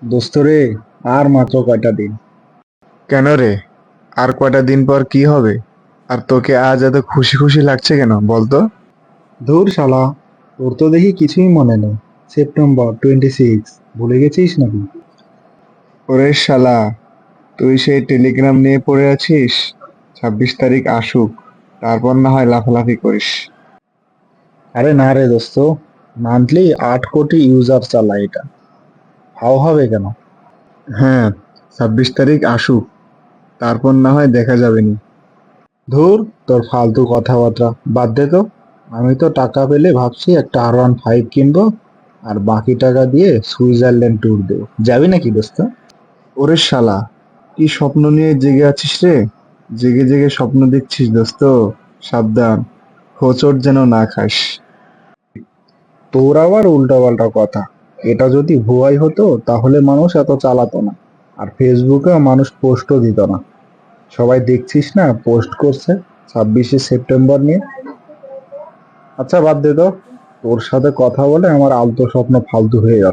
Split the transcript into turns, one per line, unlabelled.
দোস্ত রে, আর মাত্র কয়টা দিন।
কেন রে? আর কয়টা দিন পর কি হবে? আর তোকে আজ এত খুশি খুশি লাগছে কেন বলতো?
ধুর শালা, তোর তো দেখি কিছুই মনে নেই। সেপ্টেম্বর 26 ভুলে গেছিস নাকি?
ওরে শালা, তুই সেই টেলিগ্রাম নিয়ে পড়ে আছিস? 26 তারিখ আসুক, তারপর না হয় লাফালাফি করিস।
আরে না রে দোস্ত, মান্থলি 8 কোটি ইউজার চালায় এটা, হাও হবে কেন?
হ্যাঁ, 26 তারিখ আসুক, তারপর না হয় দেখা যাবে নি।
ধুর, তোর ফালতু কথাবার্তা বাদ দে তো। আমি তো টাকা পেলে ভাবছি একটা R15 কিনবো, আর বাকি টাকা দিয়ে সুইজারল্যান্ড ট্যুর দেবো। যাবি নাকি দোস্ত?
ওরে শালা, কি স্বপ্ন নিয়ে জেগে আছিস রে? জেগে জেগে স্বপ্ন দেখছিস দোস্ত। সাবধান, হোঁচট যেন না খাস।
তোর আবার উল্টাপাল্টা কথা। এটা যদি ভুয়াই হতো তাহলে মানুষ এত চালাতো না, আর ফেসবুকে মানুষ পোস্টও দিত না। সবাই দেখছিস না পোস্ট করছে 26শে সেপ্টেম্বর নিয়ে। আচ্ছা বাদ দে তো, তোর সাথে কথা বলে আমার আলতো স্বপ্ন ফালতু হয়ে যাচ্ছে।